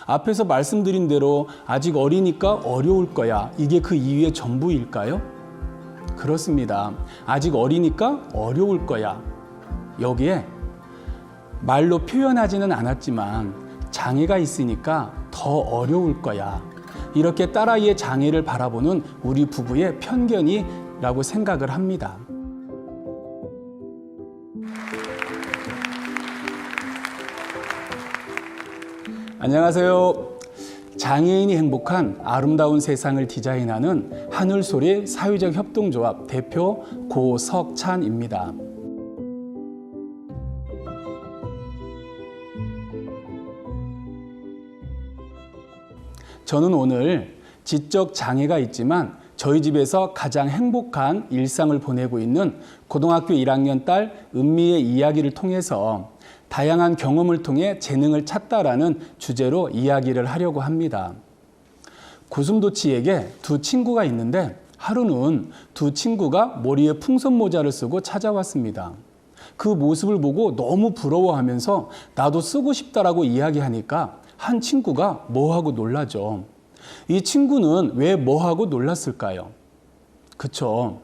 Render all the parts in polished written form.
앞에서 말씀드린 대로 아직 어리니까 어려울 거야. 이게 그 이유의 전부일까요? 그렇습니다. 아직 어리니까 어려울 거야. 여기에 말로 표현하지는 않았지만 장애가 있으니까 더 어려울 거야. 이렇게 딸아이의 장애를 바라보는 우리 부부의 편견이라고 생각을 합니다. 안녕하세요. 장애인이 행복한 아름다운 세상을 디자인하는 하늘소리 사회적 협동조합 대표 고석찬입니다. 저는 오늘 지적 장애가 있지만 저희 집에서 가장 행복한 일상을 보내고 있는 고등학교 1학년 딸 은미의 이야기를 통해서 다양한 경험을 통해 재능을 찾다라는 주제로 이야기를 하려고 합니다. 고슴도치에게 두 친구가 있는데 하루는 두 친구가 머리에 풍선 모자를 쓰고 찾아왔습니다. 그 모습을 보고 너무 부러워하면서 나도 쓰고 싶다라고 이야기하니까 한 친구가 뭐하고 놀라죠. 이 친구는 왜 뭐하고 놀랐을까요? 그쵸.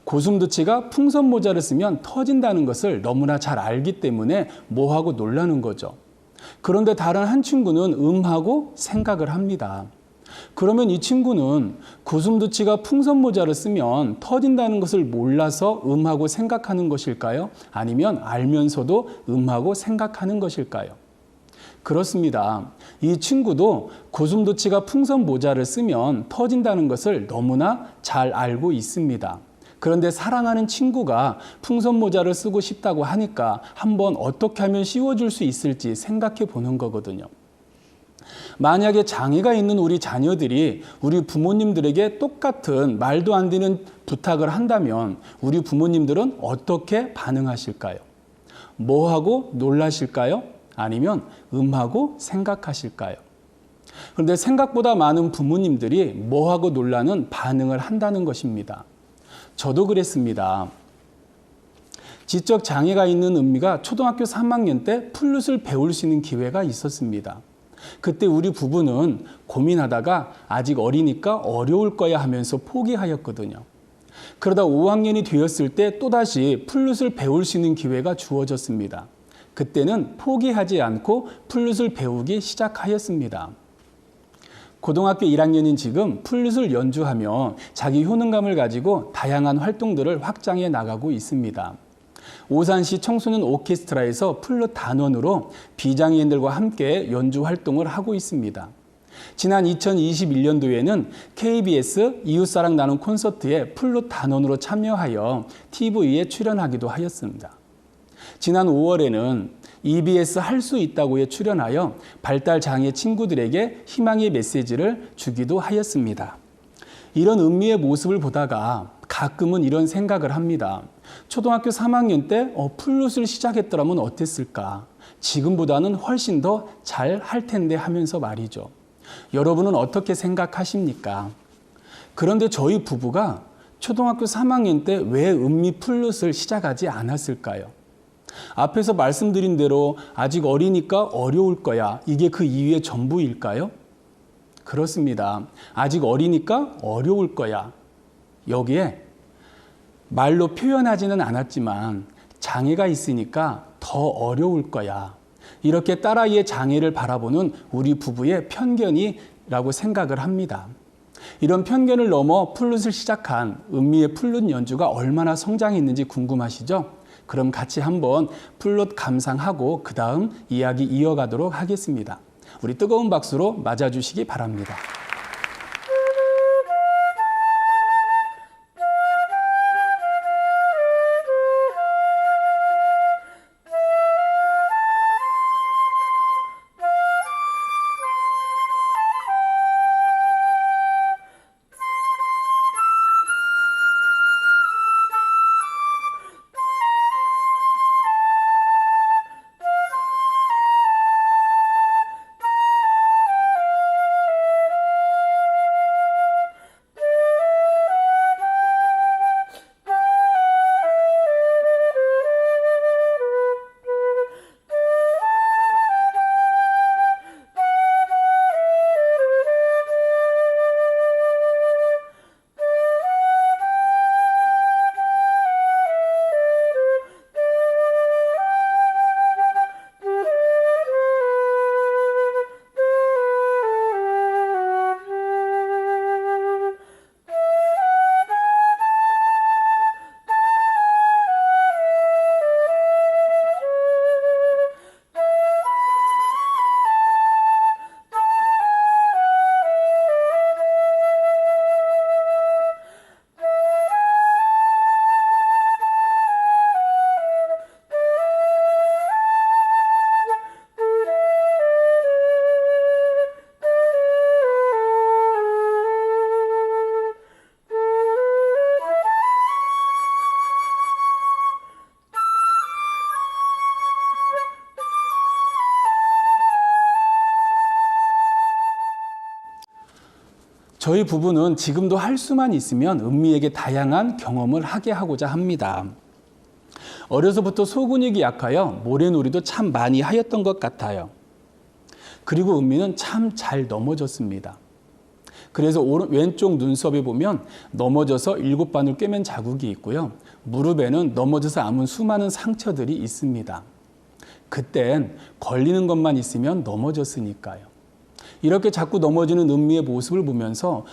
고슴도치가 풍선 모자를 쓰면 터진다는 것을 너무나 잘 알기 때문에 뭐하고 놀라는 거죠. 그런데 다른 한 친구는 하고 생각을 합니다. 그러면 이 친구는 고슴도치가 풍선 모자를 쓰면 터진다는 것을 몰라서 하고 생각하는 것일까요? 아니면 알면서도 하고 생각하는 것일까요? 그렇습니다. 이 친구도 고슴도치가 풍선 모자를 쓰면 터진다는 것을 너무나 잘 알고 있습니다. 그런데 사랑하는 친구가 풍선 모자를 쓰고 싶다고 하니까 한번 어떻게 하면 씌워줄 수 있을지 생각해 보는 거거든요. 만약에 장애가 있는 우리 자녀들이 우리 부모님들에게 똑같은 말도 안 되는 부탁을 한다면 우리 부모님들은 어떻게 반응하실까요? 뭐하고 놀라실까요? 아니면 하고 생각하실까요? 그런데 생각보다 많은 부모님들이 뭐하고 놀라는 반응을 한다는 것입니다. 저도 그랬습니다. 지적 장애가 있는 은미가 초등학교 3학년 때 플룻을 배울 수 있는 기회가 있었습니다. 그때 우리 부부는 고민하다가 아직 어리니까 어려울 거야 하면서 포기하였거든요. 그러다 5학년이 되었을 때 또다시 플룻을 배울 수 있는 기회가 주어졌습니다. 그때는 포기하지 않고 플룻을 배우기 시작하였습니다. 고등학교 1학년인 지금 플룻을 연주하며 자기 효능감을 가지고 다양한 활동들을 확장해 나가고 있습니다. 오산시 청소년 오케스트라에서 플룻 단원으로 비장애인들과 함께 연주 활동을 하고 있습니다. 지난 2021년도에는 KBS 이웃사랑 나눔 콘서트에 플룻 단원으로 참여하여 TV에 출연하기도 하였습니다. 지난 5월에는 EBS 할 수 있다고에 출연하여 발달장애 친구들에게 희망의 메시지를 주기도 하였습니다. 이런 은미의 모습을 보다가 가끔은 이런 생각을 합니다. 초등학교 3학년 때 플룻을 시작했더라면 어땠을까? 지금보다는 훨씬 더 잘 할 텐데 하면서 말이죠. 여러분은 어떻게 생각하십니까? 그런데 저희 부부가 초등학교 3학년 때 왜 은미 플룻을 시작하지 않았을까요? 앞에서 말씀드린 대로 아직 어리니까 어려울 거야. 이게 그 이유의 전부일까요? 그렇습니다. 아직 어리니까 어려울 거야. 여기에 말로 표현하지는 않았지만 장애가 있으니까 더 어려울 거야. 이렇게 딸아이의 장애를 바라보는 우리 부부의 편견이라고 생각을 합니다. 이런 편견을 넘어 플룻을 시작한 은미의 플룻 연주가 얼마나 성장했는지 궁금하시죠? 그럼 같이 한번 플룻 감상하고 그 다음 이야기 이어가도록 하겠습니다. 우리 뜨거운 박수로 맞아주시기 바랍니다. 저희 부부는 지금도 할 수만 있으면 은미에게 다양한 경험을 하게 하고자 합니다. 어려서부터 소근육이 약하여 모래놀이도 참 많이 하였던 것 같아요. 그리고 은미는 참 잘 넘어졌습니다. 그래서 왼쪽 눈썹에 보면 넘어져서 7바늘 꿰맨 자국이 있고요. 무릎에는 넘어져서 아문 수많은 상처들이 있습니다. 그땐 걸리는 것만 있으면 넘어졌으니까요. 이렇게 자꾸 넘어지는 은미의 모습을 보면서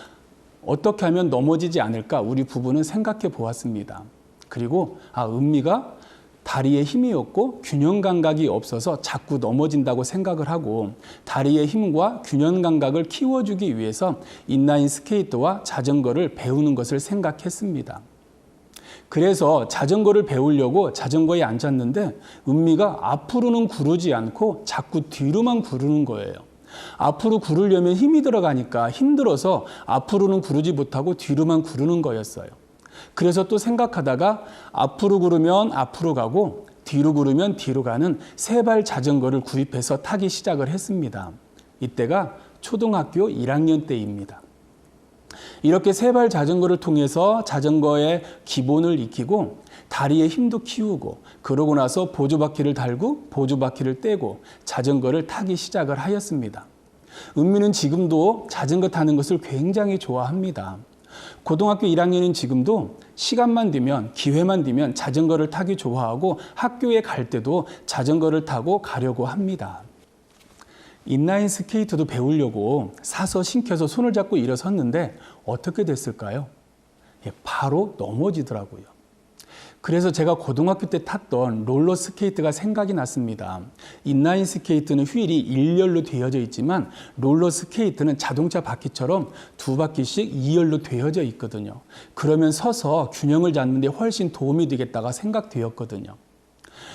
어떻게 하면 넘어지지 않을까 우리 부부는 생각해 보았습니다. 그리고 은미가 다리에 힘이 없고 균형 감각이 없어서 자꾸 넘어진다고 생각을 하고 다리의 힘과 균형 감각을 키워주기 위해서 인라인 스케이트와 자전거를 배우는 것을 생각했습니다. 그래서 자전거를 배우려고 자전거에 앉았는데 은미가 앞으로는 구르지 않고 자꾸 뒤로만 구르는 거예요. 앞으로 구르려면 힘이 들어가니까 힘들어서 앞으로는 구르지 못하고 뒤로만 구르는 거였어요. 그래서 또 생각하다가 앞으로 구르면 앞으로 가고 뒤로 구르면 뒤로 가는 세발 자전거를 구입해서 타기 시작을 했습니다. 이때가 초등학교 1학년 때입니다. 이렇게 세발 자전거를 통해서 자전거의 기본을 익히고 다리의 힘도 키우고 그러고 나서 보조바퀴를 달고 보조바퀴를 떼고 자전거를 타기 시작을 하였습니다. 은미는 지금도 자전거 타는 것을 굉장히 좋아합니다. 고등학교 1학년인 지금도 시간만 되면 기회만 되면 자전거를 타기 좋아하고 학교에 갈 때도 자전거를 타고 가려고 합니다. 인라인 스케이트도 배우려고 사서 신겨서 손을 잡고 일어섰는데 어떻게 됐을까요? 바로 넘어지더라고요. 그래서 제가 고등학교 때 탔던 롤러 스케이트가 생각이 났습니다. 인라인 스케이트는 휠이 일렬로 되어져 있지만 롤러 스케이트는 자동차 바퀴처럼 2바퀴씩 2열로 되어져 있거든요. 그러면 서서 균형을 잡는 데 훨씬 도움이 되겠다가 생각되었거든요.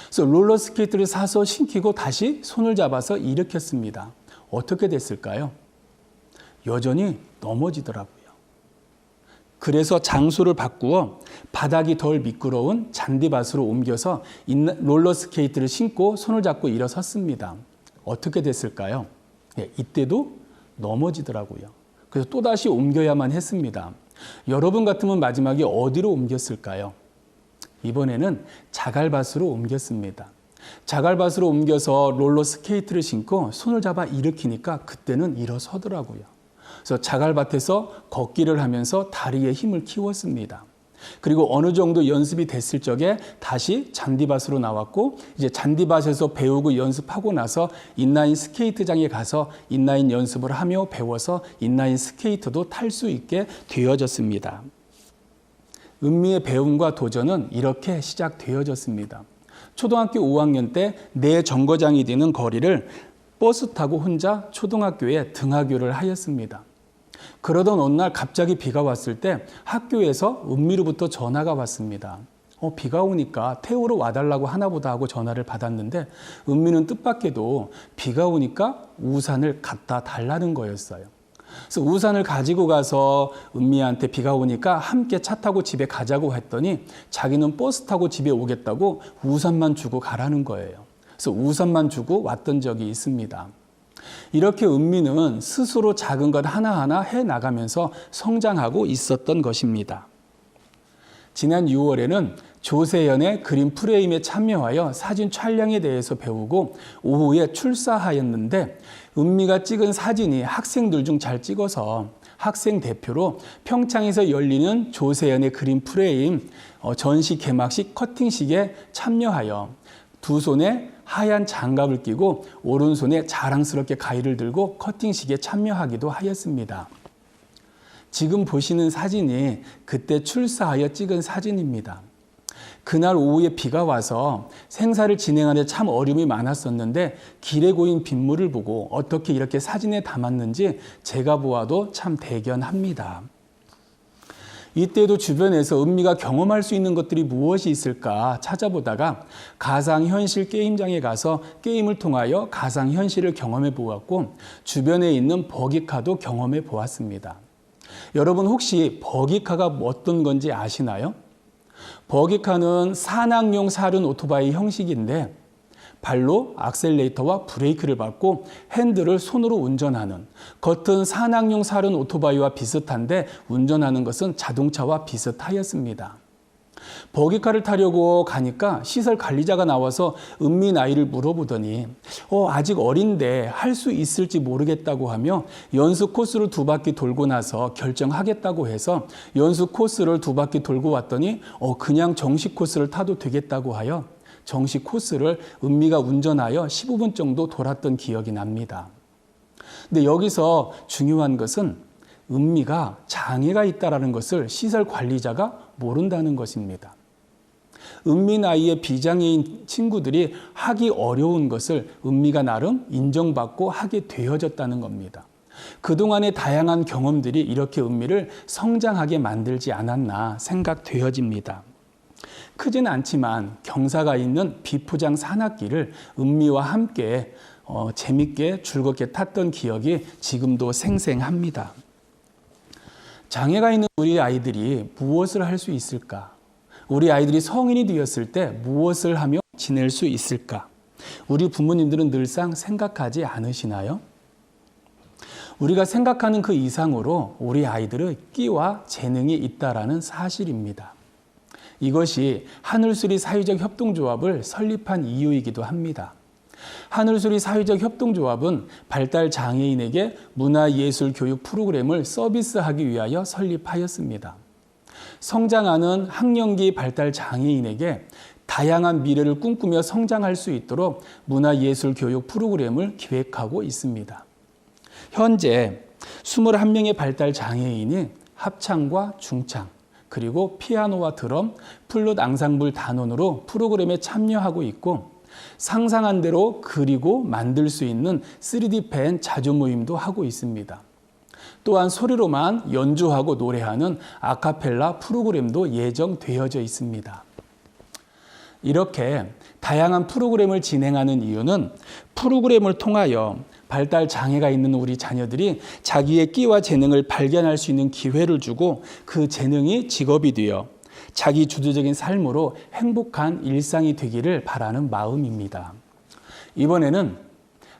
그래서 롤러 스케이트를 사서 신기고 다시 손을 잡아서 일으켰습니다. 어떻게 됐을까요? 여전히 넘어지더라고요. 그래서 장소를 바꾸어 바닥이 덜 미끄러운 잔디밭으로 옮겨서 롤러 스케이트를 신고 손을 잡고 일어섰습니다. 어떻게 됐을까요? 이때도 넘어지더라고요. 그래서 또다시 옮겨야만 했습니다. 여러분 같으면 마지막에 어디로 옮겼을까요? 이번에는 자갈밭으로 옮겼습니다. 자갈밭으로 옮겨서 롤러 스케이트를 신고 손을 잡아 일으키니까 그때는 일어서더라고요. 그래서 자갈밭에서 걷기를 하면서 다리에 힘을 키웠습니다. 그리고 어느 정도 연습이 됐을 적에 다시 잔디밭으로 나왔고 이제 잔디밭에서 배우고 연습하고 나서 인라인 스케이트장에 가서 인라인 연습을 하며 배워서 인라인 스케이트도 탈 수 있게 되어졌습니다. 은미의 배움과 도전은 이렇게 시작되어졌습니다. 초등학교 5학년 때 내 정거장이 되는 거리를 버스 타고 혼자 초등학교에 등하교를 하였습니다. 그러던 어느 날 갑자기 비가 왔을 때 학교에서 은미로부터 전화가 왔습니다. 비가 오니까 태우러 와달라고 하나보다 하고 전화를 받았는데 은미는 뜻밖에도 비가 오니까 우산을 갖다 달라는 거였어요. 그래서 우산을 가지고 가서 은미한테 비가 오니까 함께 차 타고 집에 가자고 했더니 자기는 버스 타고 집에 오겠다고 우산만 주고 가라는 거예요. 그래서 우산만 주고 왔던 적이 있습니다. 이렇게 은미는 스스로 작은 것 하나하나 해나가면서 성장하고 있었던 것입니다. 지난 6월에는 조세현의 그림 프레임에 참여하여 사진 촬영에 대해서 배우고 오후에 출사하였는데 은미가 찍은 사진이 학생들 중 잘 찍어서 학생 대표로 평창에서 열리는 조세현의 그림 프레임 전시 개막식 커팅식에 참여하여 두 손에 하얀 장갑을 끼고 오른손에 자랑스럽게 가위를 들고 커팅식에 참여하기도 하였습니다. 지금 보시는 사진이 그때 출사하여 찍은 사진입니다. 그날 오후에 비가 와서 행사를 진행하는데 참 어려움이 많았었는데 길에 고인 빗물을 보고 어떻게 이렇게 사진에 담았는지 제가 보아도 참 대견합니다. 이때도 주변에서 은미가 경험할 수 있는 것들이 무엇이 있을까 찾아보다가 가상현실 게임장에 가서 게임을 통하여 가상현실을 경험해 보았고 주변에 있는 버기카도 경험해 보았습니다. 여러분 혹시 버기카가 어떤 건지 아시나요? 버기카는 산악용 사륜 오토바이 형식인데 발로 악셀레이터와 브레이크를 밟고 핸들을 손으로 운전하는, 겉은 산악용 사륜 오토바이와 비슷한데 운전하는 것은 자동차와 비슷하였습니다. 버기카를 타려고 가니까 시설 관리자가 나와서 은미 나이를 물어보더니 아직 어린데 할 수 있을지 모르겠다고 하며 연수 코스를 2바퀴 돌고 나서 결정하겠다고 해서 연수 코스를 2바퀴 돌고 왔더니 그냥 정식 코스를 타도 되겠다고 하여 정식 코스를 은미가 운전하여 15분 정도 돌았던 기억이 납니다. 근데 여기서 중요한 것은 은미가 장애가 있다는 것을 시설 관리자가 모른다는 것입니다. 은미 나이의 비장애인 친구들이 하기 어려운 것을 은미가 나름 인정받고 하게 되어졌다는 겁니다. 그동안의 다양한 경험들이 이렇게 은미를 성장하게 만들지 않았나 생각되어집니다. 크진 않지만 경사가 있는 비포장 산악길을 은미와 함께 재밌게 즐겁게 탔던 기억이 지금도 생생합니다. 장애가 있는 우리 아이들이 무엇을 할 수 있을까? 우리 아이들이 성인이 되었을 때 무엇을 하며 지낼 수 있을까? 우리 부모님들은 늘상 생각하지 않으시나요? 우리가 생각하는 그 이상으로 우리 아이들의 끼와 재능이 있다라는 사실입니다. 이것이 하늘수리 사회적 협동조합을 설립한 이유이기도 합니다. 하늘수리 사회적 협동조합은 발달 장애인에게 문화예술 교육 프로그램을 서비스하기 위하여 설립하였습니다. 성장하는 학령기 발달 장애인에게 다양한 미래를 꿈꾸며 성장할 수 있도록 문화예술 교육 프로그램을 기획하고 있습니다. 현재 21명의 발달 장애인이 합창과 중창, 그리고 피아노와 드럼, 플룻 앙상블 단원으로 프로그램에 참여하고 있고, 상상한 대로 그리고 만들 수 있는 3D 펜 자조 모임도 하고 있습니다. 또한 소리로만 연주하고 노래하는 아카펠라 프로그램도 예정되어져 있습니다. 이렇게 다양한 프로그램을 진행하는 이유는 프로그램을 통하여 발달 장애가 있는 우리 자녀들이 자기의 끼와 재능을 발견할 수 있는 기회를 주고 그 재능이 직업이 되어 자기 주도적인 삶으로 행복한 일상이 되기를 바라는 마음입니다. 이번에는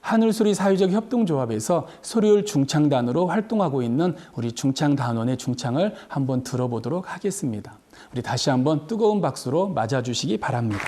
하늘소리 사회적 협동조합에서 소리율 중창단으로 활동하고 있는 우리 중창단원의 중창을 한번 들어보도록 하겠습니다. 우리 다시 한번 뜨거운 박수로 맞아주시기 바랍니다.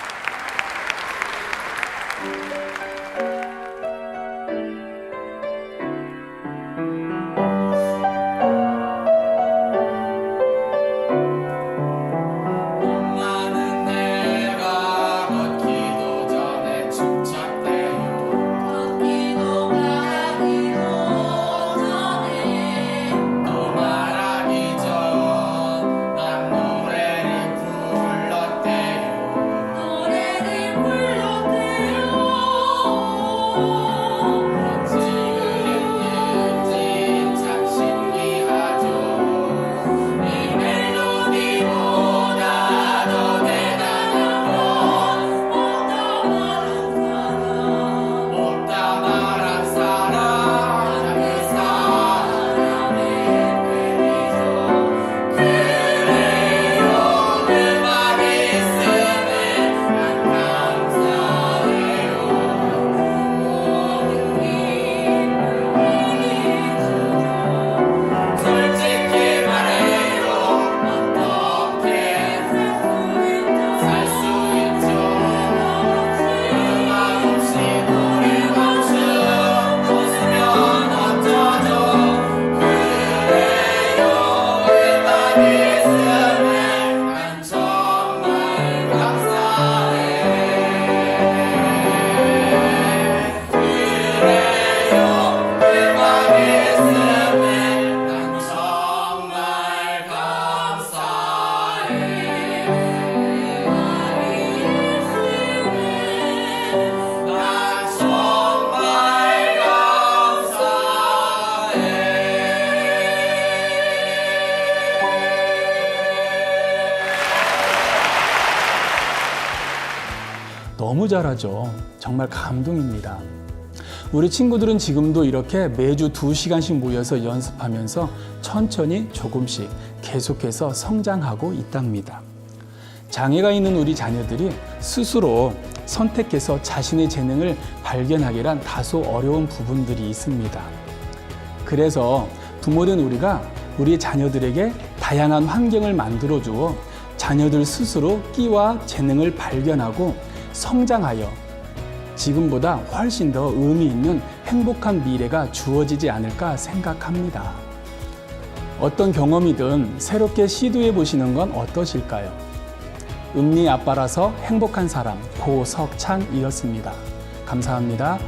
너무 잘하죠. 정말 감동입니다. 우리 친구들은 지금도 이렇게 매주 2시간씩 모여서 연습하면서 천천히 조금씩 계속해서 성장하고 있답니다. 장애가 있는 우리 자녀들이 스스로 선택해서 자신의 재능을 발견하기란 다소 어려운 부분들이 있습니다. 그래서 부모된 우리가 우리 자녀들에게 다양한 환경을 만들어 주어 자녀들 스스로 끼와 재능을 발견하고 성장하여 지금보다 훨씬 더 의미 있는 행복한 미래가 주어지지 않을까 생각합니다. 어떤 경험이든 새롭게 시도해 보시는 건 어떠실까요? 음리 아빠라서 행복한 사람 고석찬이었습니다. 감사합니다.